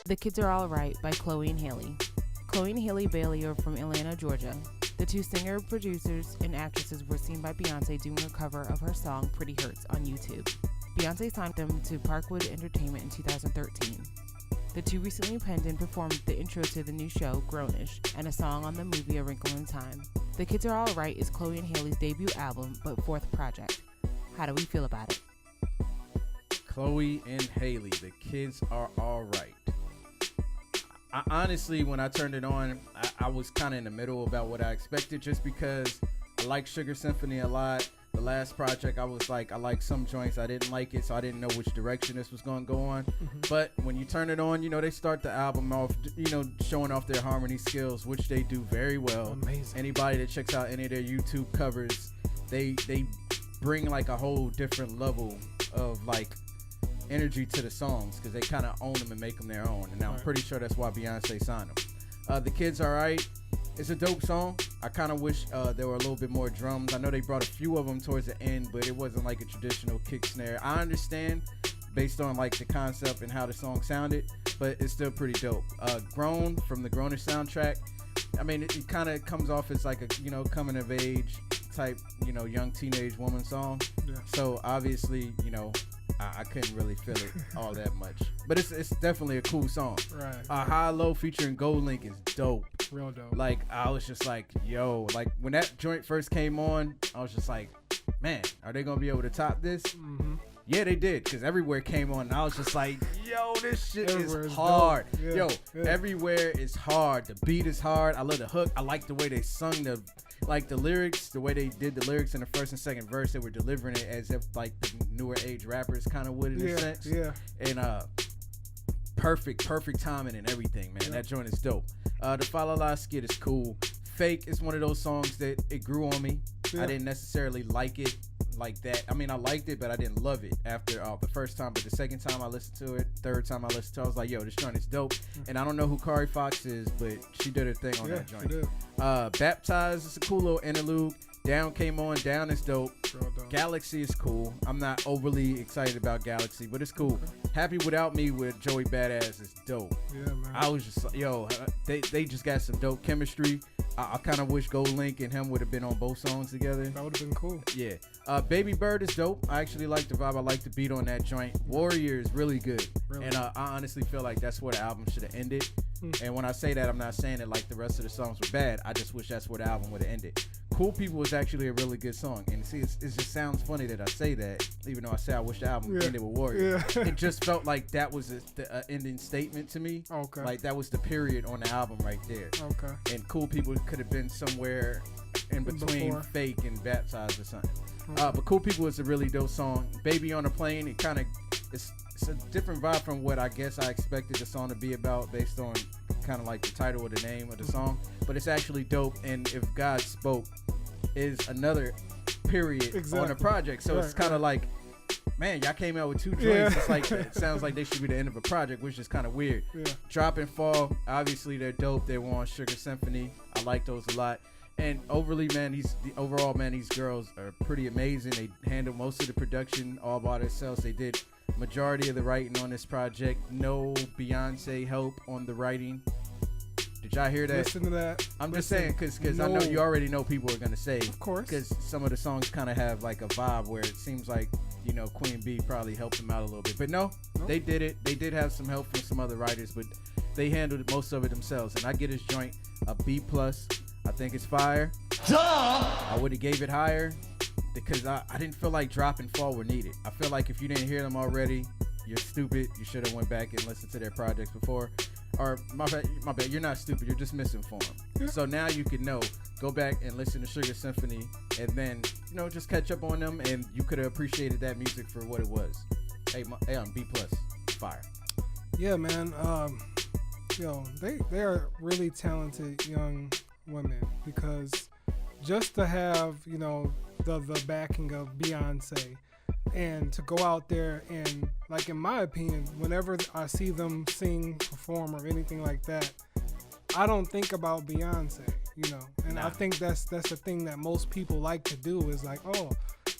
The Kids Are All Right by Chloe and Halle. Chloe and Halle Bailey are from Atlanta, Georgia. The two singer, producers, and actresses were seen by Beyonce doing a cover of her song Pretty Hurts on YouTube. Beyonce signed them to Parkwood Entertainment in 2013. The two recently penned and performed the intro to the new show, Grownish, and a song on the movie A Wrinkle in Time. The Kids Are All Right is Chloe and Halle's debut album, but fourth project. How do we feel about it? Chloe and Halle, The Kids Are All Right. I honestly, when I turned it on, I was kind of in the middle about what I expected, just because I like Sugar Symphony a lot. The last project, I was like, I like some joints, I didn't like it, so I didn't know which direction this was going to go on. But when you turn it on, they start the album off, showing off their harmony skills, which they do very well. Amazing. Anybody that checks out any of their YouTube covers, they bring like a whole different level of like energy to the songs, because they kind of own them and make them their own. And I'm pretty sure that's why Beyonce signed them. The Kids Are Right. It's a dope song. I kind of wish there were a little bit more drums. I know they brought a few of them towards the end, but it wasn't like a traditional kick snare. I understand based on like the concept and how the song sounded, but it's still pretty dope. Grown from the Grownish soundtrack. I mean, it kind of comes off as like a coming of age type young teenage woman song. Yeah. So obviously I couldn't really feel it all that much, but it's definitely a cool song. Right. High Low featuring Gold Link is dope. Real dope. Like, I was just like, yo, like when that joint first came on, I was just like, man, are they gonna be able to top this? Mm-hmm. Yeah, they did, because Everywhere came on, and I was just like, yo, this shit Everywhere is hard. Yeah, Everywhere is hard. The beat is hard. I love the hook. I like the way they sung the lyrics, the way they did the lyrics in the first and second verse. They were delivering it as if like the newer age rappers kind of would in a sense. Yeah. And perfect timing and everything, man. That joint is dope. The Fa La La skit is cool. Fake is one of those songs that it grew on me. I didn't necessarily like it like that. I mean, I liked it, but I didn't love it after the first time. But the second time I listened to it, third time I listened to it, I was like, yo, this joint is dope. And I don't know who Kari Fox is, but she did her thing on that joint. She did. Baptized is a cool little interlude. Down came on. Down is dope. Dope. Galaxy is cool. I'm not overly excited about Galaxy, but it's cool. Happy Without Me with Joey Badass is dope. Yeah, man. I was just like, yo, they just got some dope chemistry. I kind of wish Gold Link and him would have been on both songs together. That would have been cool. Yeah. Baby Bird is dope. I actually like the vibe. I like the beat on that joint. Warrior is really good. Really? And I honestly feel like that's where the album should have ended. And when I say that, I'm not saying it like the rest of the songs were bad. I just wish that's where the album would have ended. Cool People was actually a really good song. And see, it just sounds funny that I say that, even though I say I wish the album ended with Warrior. Yeah. It just felt like that was the ending statement to me. Okay. Like that was the period on the album right there. Okay. And Cool People could have been somewhere in between Before. Fake and Baptized or something. But Cool People is a really dope song. Baby on a Plane, it's a different vibe from what I guess I expected the song to be about, based on kind of like the title of the name of the song. But it's actually dope. And If God Spoke is another period on the project. So it's kind of like, man, y'all came out with two joints. It's like, it sounds like they should be the end of a project, which is kind of weird. Yeah. Drop and Fall, obviously they're dope. They were on Sugar Symphony. I like those a lot. And overly, man, these girls are pretty amazing. They handle most of the production all by themselves. They did majority of the writing on this project. No Beyonce help on the writing. Did y'all hear that? Listen to that. I'm just saying, because I know you already know people are going to say. Of course. Because some of the songs kind of have like a vibe where it seems like, Queen B probably helped them out a little bit. But no, they did it. They did have some help from some other writers, but they handled most of it themselves. And I get this joint a B+. I think it's fire. Duh! I would have gave it higher because I didn't feel like Drop and Fall were needed. I feel like if you didn't hear them already, you're stupid. You should have went back and listened to their projects before. Or my bad, you're not stupid. You're just misinformed. Yeah. So now you can go back and listen to Sugar Symphony, and then just catch up on them, and you could have appreciated that music for what it was. Hey, B+, fire. Yeah, man. They are really talented young women, because just to have the backing of Beyonce, and to go out there and, like, in my opinion, whenever I see them sing, perform, or anything like that, I don't think about Beyonce, and I think that's the thing that most people like to do, is like, oh,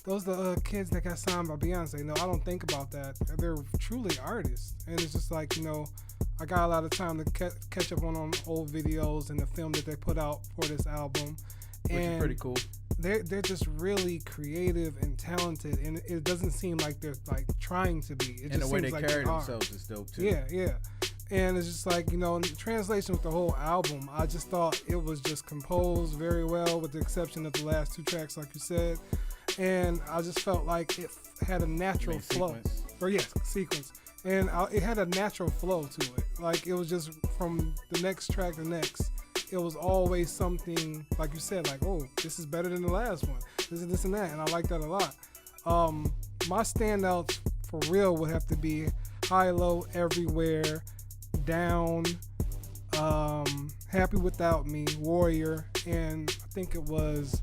those are the kids that got signed by Beyonce. No, I don't think about that. They're truly artists, and it's just like, I got a lot of time to catch up on old videos and the film that they put out for this album. Which is pretty cool. They're just really creative and talented, and it doesn't seem like they're like trying to be. It and just the way seems they like carry they themselves is dope too. Yeah. And it's just like, in the translation with the whole album, I just thought it was just composed very well, with the exception of the last 2 tracks, like you said. And I just felt like it had a natural flow. Sequence. And it had a natural flow to it. Like, it was just from the next track to next. It was always something, like you said, like, oh, this is better than the last one. This and that. And I like that a lot. My standouts for real would have to be High, Low, Everywhere, Down, Happy Without Me, Warrior, and I think it was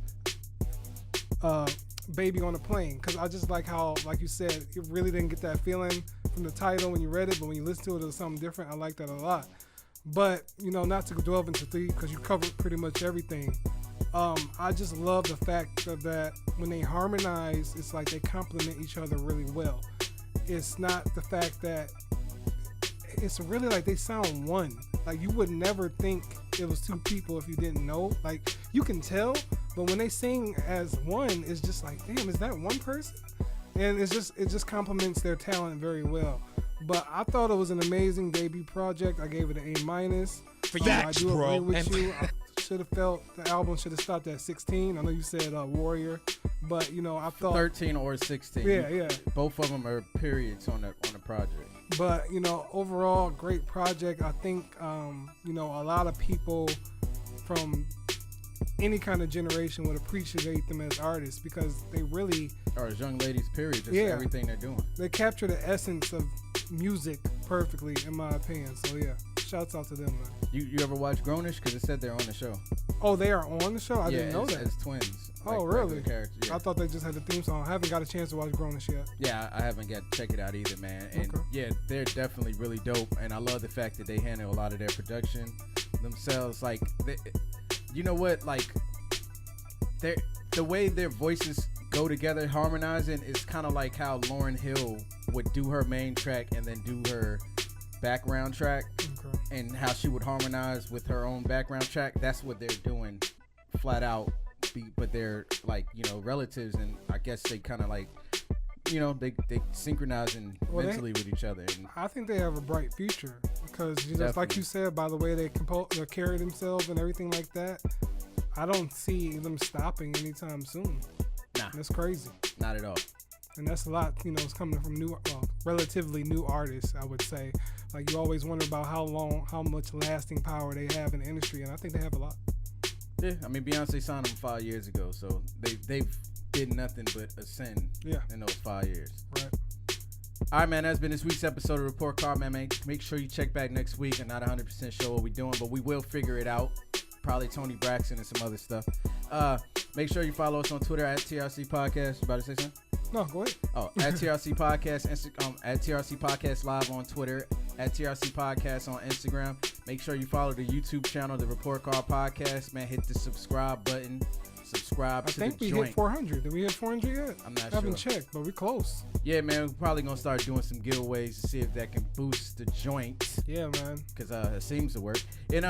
Baby on a Plane. Because I just like how, like you said, it really didn't get that feeling from the title when you read it, but when you listen to it, it was something different. I like that a lot. But, not to delve into 3, because you covered pretty much everything. I just love the fact that when they harmonize, it's like they complement each other really well. It's not the fact that it's really like they sound one. Like, you would never think it was 2 people if you didn't know. Like, you can tell, but when they sing as one, it's just like, damn, is that one person? And it just complements their talent very well. But I thought it was an amazing debut project. I gave it an A-. I do agree with you. I should have felt the album should have stopped at 16. I know you said Warrior, but I thought 13 or 16. Yeah. Both of them are periods on the project. But overall, great project. I think a lot of people from any kind of generation would appreciate them as artists, because they really, or as young ladies, period, just everything they're doing. They capture the essence of music perfectly, in my opinion. So yeah, shouts out to them, man. You ever watch Grownish? Because it said they're on the show. Oh, they are on the show? I didn't know that. As twins. Oh, really? Yeah. I thought they just had the theme song. I haven't got a chance to watch Grownish yet. Yeah, I haven't got to check it out either, man. And yeah, they're definitely really dope. And I love the fact that they handle a lot of their production themselves. Like, you know what? Like, the way their voices go together, harmonizing, is kind of like how Lauryn Hill would do her main track and then do her background track, and how she would harmonize with her own background track. That's what they're doing flat out, but they're like, relatives, and I guess they kind of like, they synchronizing mentally with each other. And I think they have a bright future, because just like you said, by the way they carry themselves and everything like that, I don't see them stopping anytime soon. Nah, that's crazy. Not at all. And that's a lot, it's coming from relatively new artists, I would say. Like, you always wonder about how much lasting power they have in the industry, and I think they have a lot. Yeah, I mean, Beyonce signed them 5 years ago, so they've did nothing but ascend in those 5 years. Right. All right, man, that's been this week's episode of Report Card, man. Make sure you check back next week. I'm not 100% sure what we're doing, but we will figure it out. Probably Tony Braxton and some other stuff. Make sure you follow us on Twitter at TRC Podcast. You about to say something? No, go ahead. Oh, at TRC Podcast, at TRC Podcast Live on Twitter, at TRC Podcast on Instagram. Make sure you follow the YouTube channel, the Report Card Podcast. Man, hit the subscribe button. Subscribe to the joint. I think we hit 400. Did we hit 400 yet? I'm not sure. I haven't checked, but we're close. Yeah, man, we're probably going to start doing some giveaways to see if that can boost the joint. Yeah, man. Because it seems to work. And,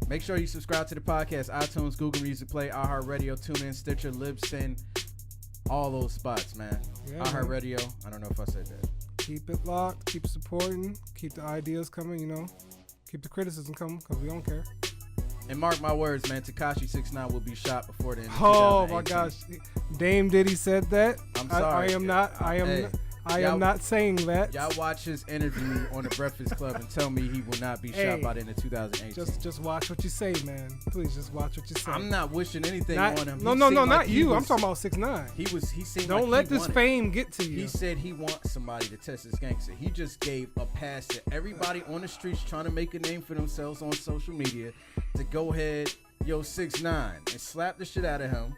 make sure you subscribe to the podcast. iTunes, Google Music Play, iHeart Radio, TuneIn, Stitcher, Libsyn, all those spots, man. Yeah, iHeart Radio. I don't know if I said that. Keep it locked. Keep supporting. Keep the ideas coming, Keep the criticism coming, because we don't care. And mark my words, man, Tekashi 6ix9ine will be shot before the end of 2018. Oh, my gosh. Dame Diddy said that. I'm sorry. I am not saying that. Y'all watch his interview on the Breakfast Club and tell me he will not be shot by the end of 2018. Just watch what you say, man. Please, just watch what you say. I'm not wishing anything on him. No, not you. I'm talking about 6ix9ine. He seemed Don't let this fame get to you. He said he wants somebody to test his gangster. He just gave a pass to everybody on the streets trying to make a name for themselves on social media to go ahead, 6ix9ine, and slap the shit out of him.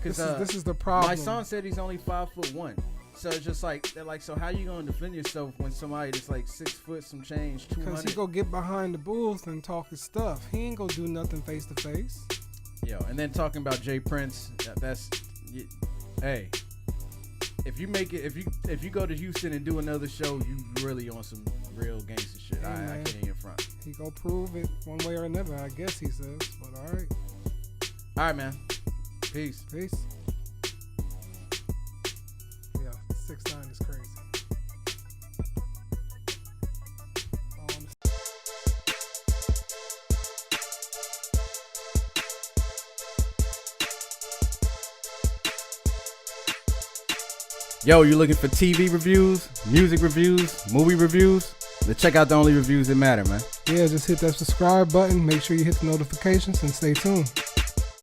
This is the problem. My son said he's only 5'1". So it's just like, they're like, so how you gonna defend yourself when somebody that's like 6 foot some change, 200? Because he go get behind the booth and talk his stuff. He ain't gonna do nothing face to face. And then talking about Jay Prince, hey, if you make it, if you go to Houston and do another show, you really on some real gangster shit. Hey, I can't even front. He go prove it one way or another, I guess he says. But all right. All right, man. Peace. Peace. Yeah, 6ix9ine is crazy. Yo, you looking for TV reviews, music reviews, movie reviews? Then check out the only reviews that matter, man. Yeah, just hit that subscribe button. Make sure you hit the notifications and stay tuned.